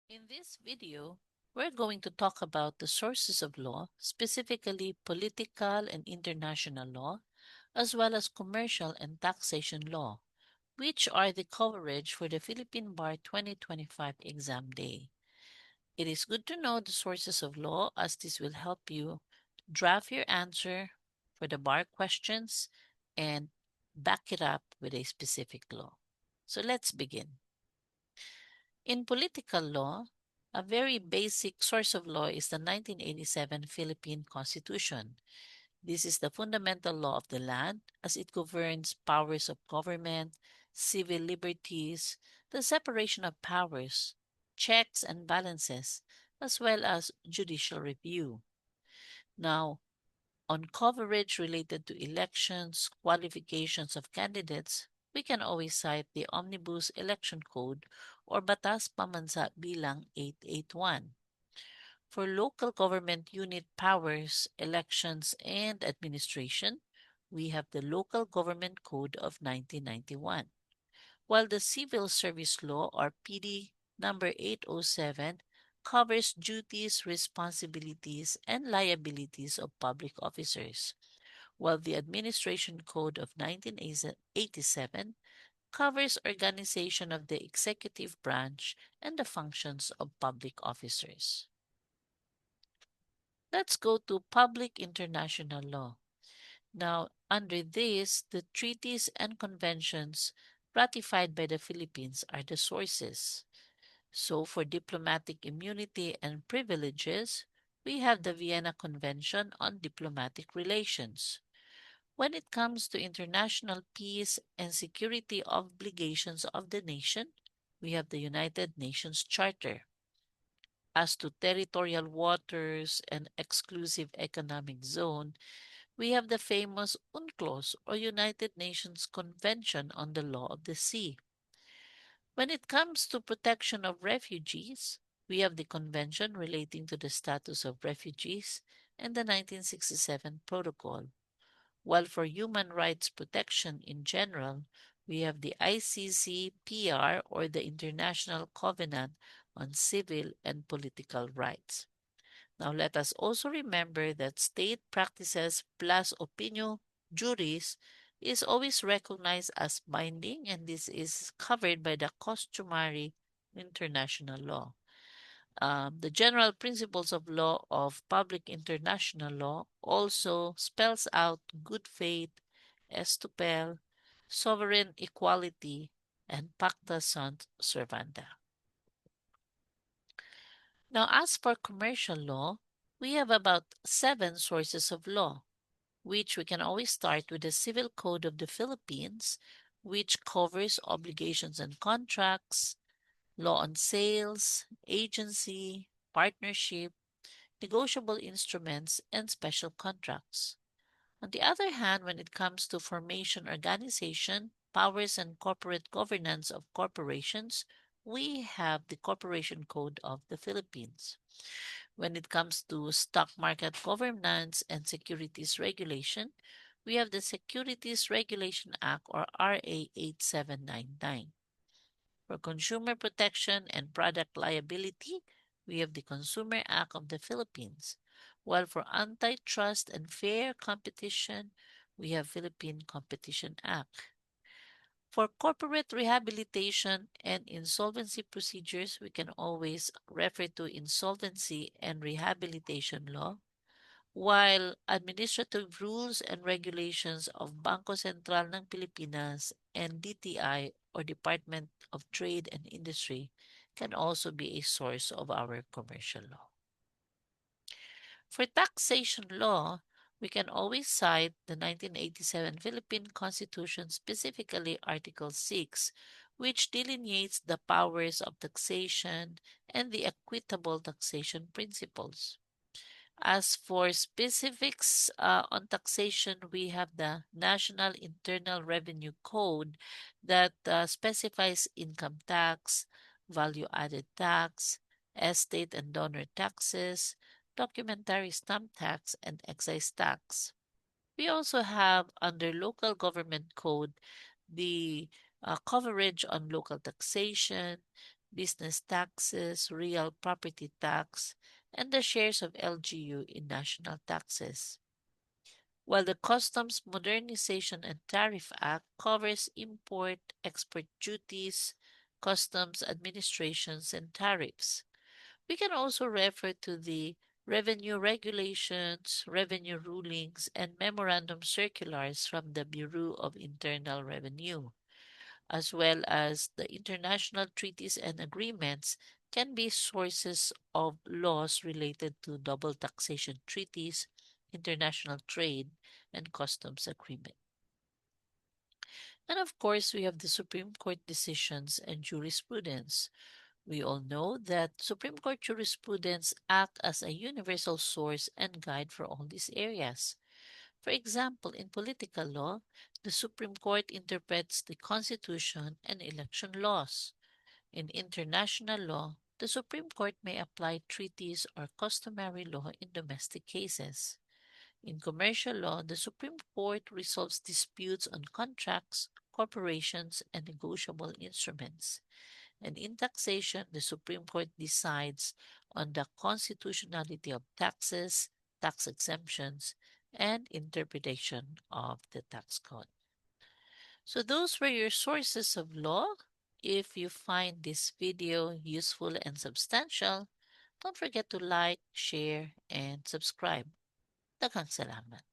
In this video, we're going to talk about the sources of law, specifically political and international law, as well as commercial and taxation law, which are the coverage for the Philippine Bar 2025 exam day. It is good to know the sources of law as this will help you draft your answer for the bar questions and back it up with a specific law. So let's begin. In political law, a very basic source of law is the 1987 Philippine Constitution. This is the fundamental law of the land as it governs powers of government, civil liberties, the separation of powers, checks and balances, as well as judicial review. Now, on coverage related to elections, qualifications of candidates, we can always cite the Omnibus Election Code or Batas Pamansa Bilang 881. For local government unit powers, elections, and administration, we have the Local Government Code of 1991, while the Civil Service Law or PD number 807 covers duties, responsibilities, and liabilities of public officers, while the Administration Code of 1987 covers organization of the executive branch and the functions of public officers. Let's go to public international law. Now, under this, the treaties and conventions ratified by the Philippines are the sources. So, for diplomatic immunity and privileges, we have the Vienna Convention on Diplomatic Relations. When it comes to international peace and security obligations of the nation, we have the United Nations Charter. As to territorial waters and exclusive economic zone, we have the famous UNCLOS or United Nations Convention on the Law of the Sea. When it comes to protection of refugees, we have the Convention relating to the status of refugees and the 1967 Protocol. While for human rights protection in general, we have the ICCPR or the International Covenant on Civil and Political Rights. Now let us also remember that state practices plus opinio juris is always recognized as binding, and this is covered by the customary international law. The general principles of law of public international law also spells out good faith, estupel, sovereign equality, and pacta sunt servanda. Now, as for commercial law, we have about 7 sources of law, which we can always start with the Civil Code of the Philippines, which covers obligations and contracts, law on sales, agency, partnership, negotiable instruments, and special contracts. On the other hand, when it comes to formation, organization, powers, and corporate governance of corporations, we have the Corporation Code of the Philippines. When it comes to stock market governance and securities regulation, we have the Securities Regulation Act or RA 8799. For consumer protection and product liability, we have the Consumer Act of the Philippines, while for antitrust and fair competition, we have Philippine Competition Act. For corporate rehabilitation and insolvency procedures, we can always refer to insolvency and rehabilitation law, while administrative rules and regulations of Bangko Sentral ng Pilipinas and DTI or Department of Trade and Industry can also be a source of our commercial law. For taxation law, we can always cite the 1987 Philippine Constitution, specifically Article 6, which delineates the powers of taxation and the equitable taxation principles. As for specifics on taxation, we have the National Internal Revenue Code that specifies income tax, value added tax, estate and donor taxes, documentary stamp tax, and excise tax. We also have under Local Government Code the coverage on local taxation, business taxes, real property tax, and the shares of LGU in national taxes. While the Customs Modernization and Tariff Act covers import export duties, customs administrations, and tariffs. We can also refer to the revenue regulations, revenue rulings, and memorandum circulars from the Bureau of Internal Revenue, as well as the international treaties and agreements can be sources of laws related to double taxation treaties, international trade, and customs agreement. And of course, we have the Supreme Court decisions and jurisprudence. We all know that Supreme Court jurisprudence act as a universal source and guide for all these areas. For example, in political law, the Supreme Court interprets the Constitution and election laws. In international law, the Supreme Court may apply treaties or customary law in domestic cases. In commercial law, the Supreme Court resolves disputes on contracts, corporations, and negotiable instruments. And in taxation, the Supreme Court decides on the constitutionality of taxes, tax exemptions, and interpretation of the tax code. So those were your sources of law. If you find this video useful and substantial, don't forget to like, share, and subscribe. Daghang salamat.